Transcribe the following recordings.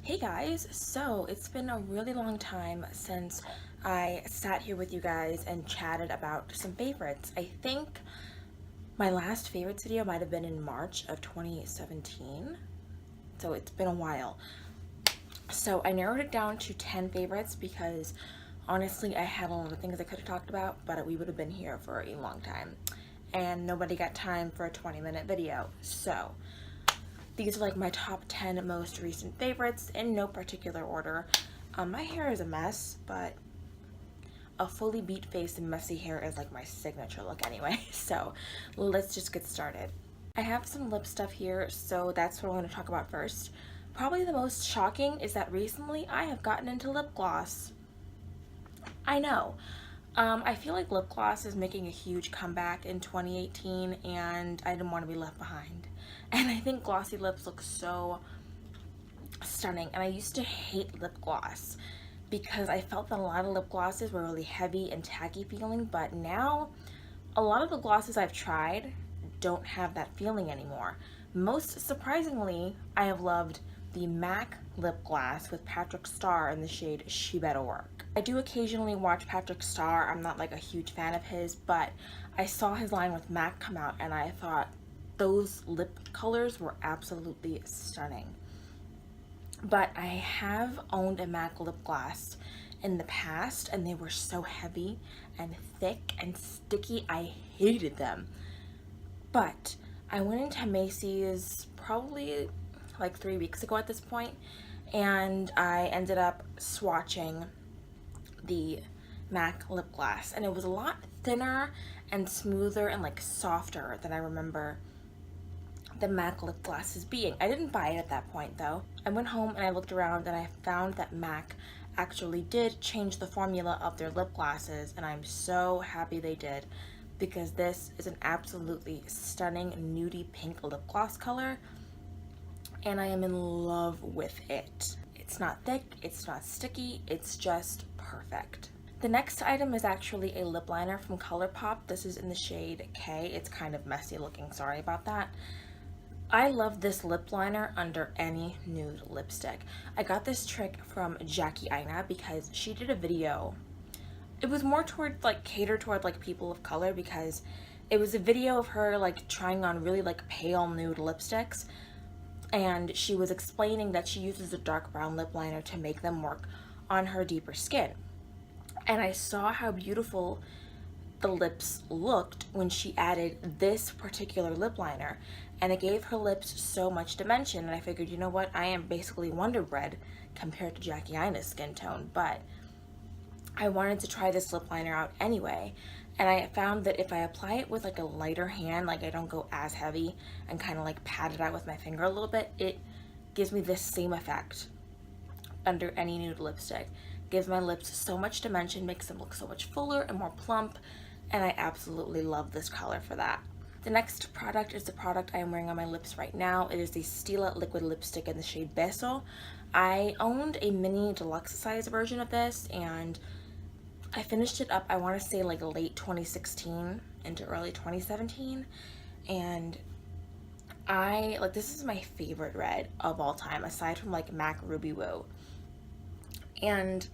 Hey guys, so it's been a really long time since I sat here with you guys and chatted about some favorites. I think my last favorites video might have been in March of 2017, so it's been a while. So I narrowed it down to 10 favorites because honestly I had a lot of things I could have talked about, but we would have been here for a long time and nobody got time for a 20-minute video. So these are like my top 10 most recent favorites in no particular order. My hair is a mess, but a fully beat face and messy hair is like my signature look anyway. So let's just get started. I have some lip stuff here, so that's what I'm going to talk about first. Probably the most shocking is that recently I have gotten into lip gloss. I know. I feel like lip gloss is making a huge comeback in 2018 and I didn't want to be left behind. And I think glossy lips look so stunning, and I used to hate lip gloss because I felt that a lot of lip glosses were really heavy and tacky feeling, but now a lot of the glosses I've tried don't have that feeling anymore. Most surprisingly, I have loved the MAC lip gloss with Patrick Starr in the shade She Better Work. I do occasionally watch Patrick Starr. I'm not like a huge fan of his, but I saw his line with MAC come out and I thought those lip colors were absolutely stunning. But I have owned a MAC lip gloss in the past and they were so heavy and thick and sticky. I hated them. But I went into Macy's probably like 3 weeks ago at this point, and I ended up swatching the MAC lip gloss, and it was a lot thinner and smoother and like softer than I remember the MAC lip glosses being. I didn't buy it at that point though. I went home and I looked around and I found that MAC actually did change the formula of their lip glosses, and I'm so happy they did because this is an absolutely stunning nudie pink lip gloss color and I am in love with it. It's not thick, it's not sticky, it's just perfect. The next item is actually a lip liner from ColourPop. This is in the shade K. It's kind of messy looking, sorry about that. I love this lip liner under any nude lipstick. I got this trick from Jackie Aina because she did a video. It was more toward like catered toward like people of color because it was a video of her like trying on really like pale nude lipsticks, and she was explaining that she uses a dark brown lip liner to make them work on her deeper skin. And I saw how beautiful the lips looked when she added this particular lip liner, and it gave her lips so much dimension, and I figured, you know what, I am basically Wonder Bread compared to Jackie Aina's skin tone, but I wanted to try this lip liner out anyway, and I found that if I apply it with like a lighter hand, like I don't go as heavy and kind of like pat it out with my finger a little bit, it gives me this same effect under any nude lipstick. Gives my lips so much dimension, makes them look so much fuller and more plump, and I absolutely love this color for that. The next product is the product I am wearing on my lips right now. It is the Stila liquid lipstick in the shade Beso. I owned a mini deluxe size version of this and I finished it up, I want to say like late 2016 into early 2017, and this is my favorite red of all time aside from like MAC Ruby Woo. And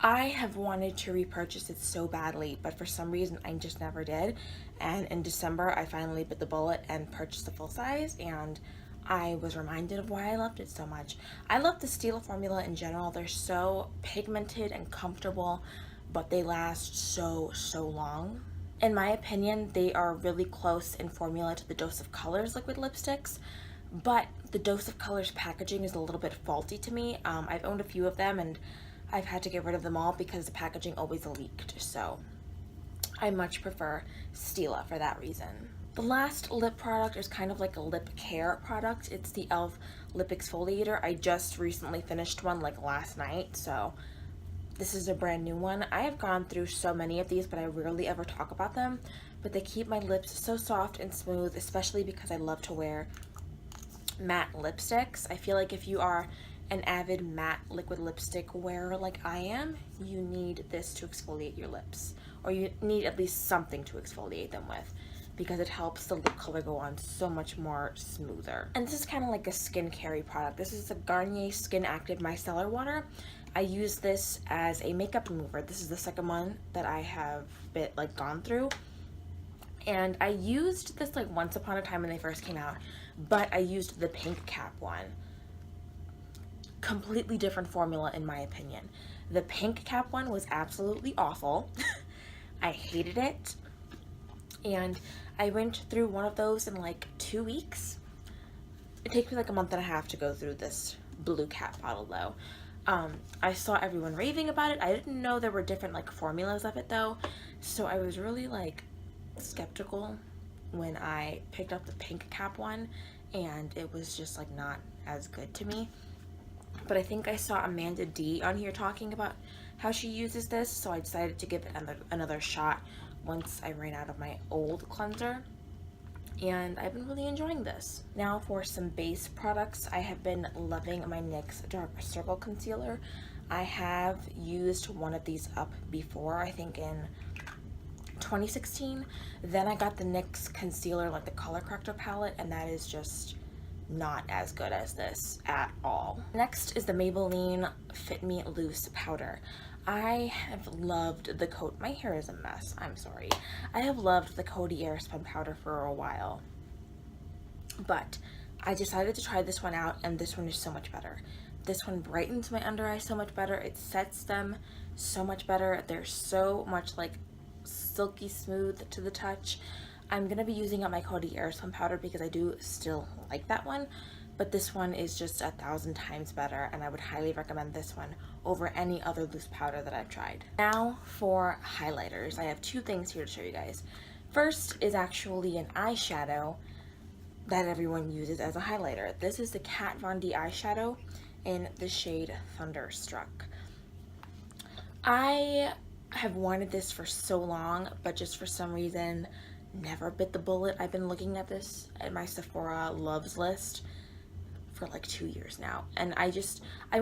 I have wanted to repurchase it so badly, but for some reason I just never did. And in December, I finally bit the bullet and purchased the full size, and I was reminded of why I loved it so much. I love the Stila formula in general. They're so pigmented and comfortable, but they last so long. In my opinion, they are really close in formula to the Dose of Colors liquid lipsticks, but the Dose of Colors packaging is a little bit faulty to me. I've owned a few of them and I've had to get rid of them all because the packaging always leaked, so I much prefer Stila for that reason. The last lip product is kind of like a lip care product. It's the e.l.f. lip exfoliator. I just recently finished one like last night, so this is a brand new one. I have gone through so many of these, but I rarely ever talk about them, but they keep my lips so soft and smooth, especially because I love to wear matte lipsticks. I feel like if you are an avid matte liquid lipstick wearer like I am, you need this to exfoliate your lips, or you need at least something to exfoliate them with. because it helps the lip color go on so much more smoother. And this is kind of like a skincare product. This is the Garnier Skin Active Micellar Water. I use this as a makeup remover. This is the second one that I have gone through. And I used this like once upon a time when they first came out, but I used the pink cap one. Completely different formula in my opinion. The pink cap one was absolutely awful. I hated it. And I went through one of those in like 2 weeks. It takes me like a month and a half to go through this blue cap bottle though. I saw everyone raving about it. I didn't know there were different like formulas of it though. So I was really like skeptical when I picked up the pink cap one, and it was just like not as good to me. But I think I saw Amanda D on here talking about how she uses this, so I decided to give it another shot once I ran out of my old cleanser, and I've been really enjoying this. Now for some base products, I have been loving my NYX Dark Circle Concealer. I have used one of these up before, I think in 2016. Then I got the NYX concealer, like the color corrector palette, and that is just not as good as this at all. Next is the Maybelline Fit Me Loose powder. I have loved the coat. My hair is a mess, I'm sorry. I have loved the Coty Airspun powder for a while, but I decided to try this one out, and this one is so much better. This one brightens my under eyes so much better. It sets them so much better. They're so much like silky smooth to the touch. I'm gonna be using up my Coty Airspun powder because I do still like that one, but this one is just 1,000 times better, and I would highly recommend this one over any other loose powder that I've tried. Now for highlighters. I have two things here to show you guys. First is actually an eyeshadow that everyone uses as a highlighter. This is the Kat Von D eyeshadow in the shade Thunderstruck. I have wanted this for so long, but just for some reason never bit the bullet. I've been looking at this at my Sephora loves list for like 2 years now, and I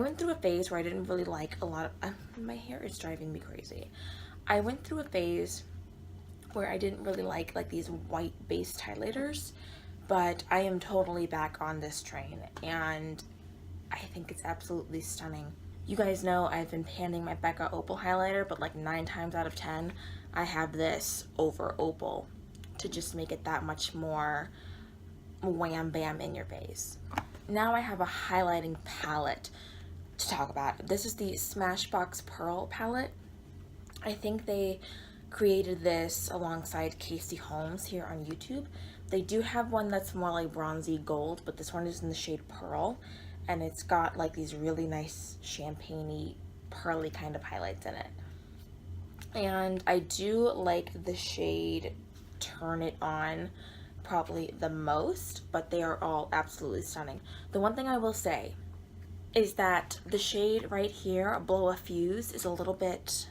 went through a phase where I didn't really like a lot of my hair is driving me crazy. I went through a phase where I didn't really like these white based highlighters, but I am totally back on this train, and I think it's absolutely stunning. You guys know I've been panning my Becca Opal highlighter, but like 9 times out of 10 I have this over Opal to just make it that much more wham bam in your face. Now I have a highlighting palette to talk about. This is the Smashbox Pearl palette. I think they created this alongside Casey Holmes here on YouTube. They do have one that's more like bronzy gold, but this one is in the shade Pearl, and it's got like these really nice champagne-y, pearly kind of highlights in it. And I do like the shade Turn It On probably the most, but they are all absolutely stunning. The one thing I will say is that the shade right here, Blow a Fuse, is a little bit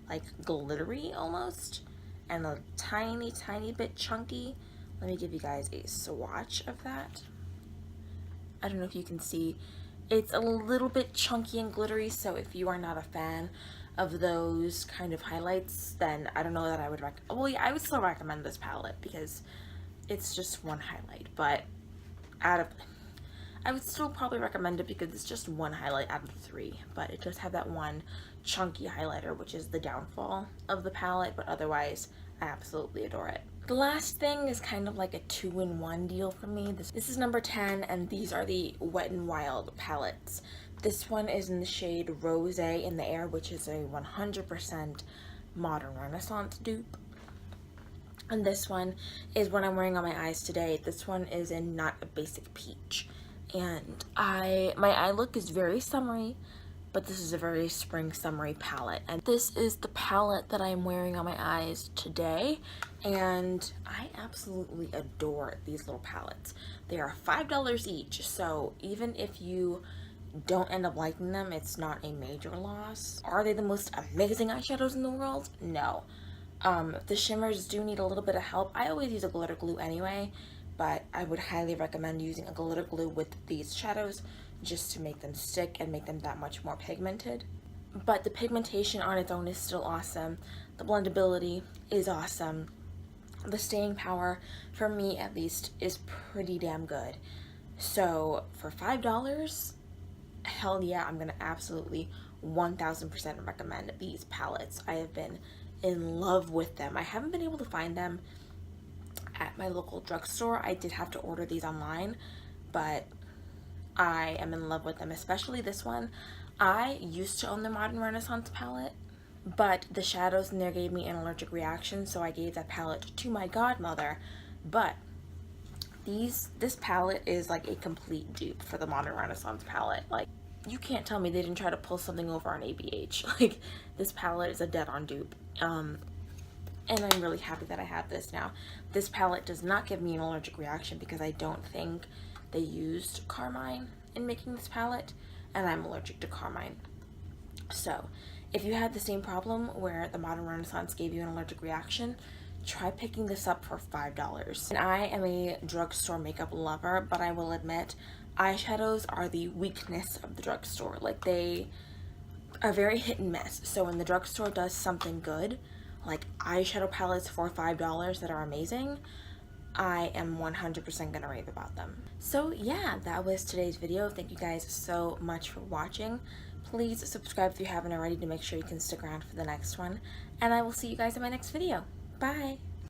like glittery almost, and a tiny bit chunky. Let me give you guys a swatch of that. I don't know if you can see, it's a little bit chunky and glittery, so if you are not a fan of those kind of highlights, then I don't know that I would well, yeah, I would still recommend this palette because it's just one highlight, but I would still probably recommend it because it's just one highlight out of 3, but it does have that one chunky highlighter, which is the downfall of the palette, but otherwise I absolutely adore it. The last thing is kind of like a 2-in-1 deal for me. This is number 10, and these are the Wet n Wild palettes. This one is in the shade Rose in the Air, which is a 100% Modern Renaissance dupe. And this one is what I'm wearing on my eyes today. This one is in Not a Basic Peach. And my eye look is very summery, but this is a very spring summery palette. And this is the palette that I'm wearing on my eyes today. And I absolutely adore these little palettes. They are $5 each, so even if you don't end up liking them, it's not a major loss. Are they the most amazing eyeshadows in the world? No. The shimmers do need a little bit of help. I always use a glitter glue anyway, but I would highly recommend using a glitter glue with these shadows just to make them stick and make them that much more pigmented. But the pigmentation on its own is still awesome. The blendability is awesome. the staying power, for me at least, is pretty damn good. So for $5, hell yeah, I'm gonna absolutely 1000% recommend these palettes. I have been in love with them. I haven't been able to find them at my local drugstore. I did have to order these online, but I am in love with them, especially this one. I used to own the Modern Renaissance palette, but the shadows in there gave me an allergic reaction, so I gave that palette to my godmother. But this palette is like a complete dupe for the Modern Renaissance palette. Like, you can't tell me they didn't try to pull something over on ABH. Like, this palette is a dead-on dupe. And I'm really happy that I have this now. This palette does not give me an allergic reaction because I don't think they used carmine in making this palette, and I'm allergic to carmine. So if you had the same problem where the Modern Renaissance gave you an allergic reaction, try picking this up for $5. And I am a drugstore makeup lover, but I will admit eyeshadows are the weakness of the drugstore. Like, they are very hit and miss. So when the drugstore does something good, like eyeshadow palettes for $5 that are amazing, I am 100% gonna rave about them. So yeah, that was today's video. Thank you guys so much for watching. Please subscribe if you haven't already to make sure you can stick around for the next one. And I will see you guys in my next video. Bye!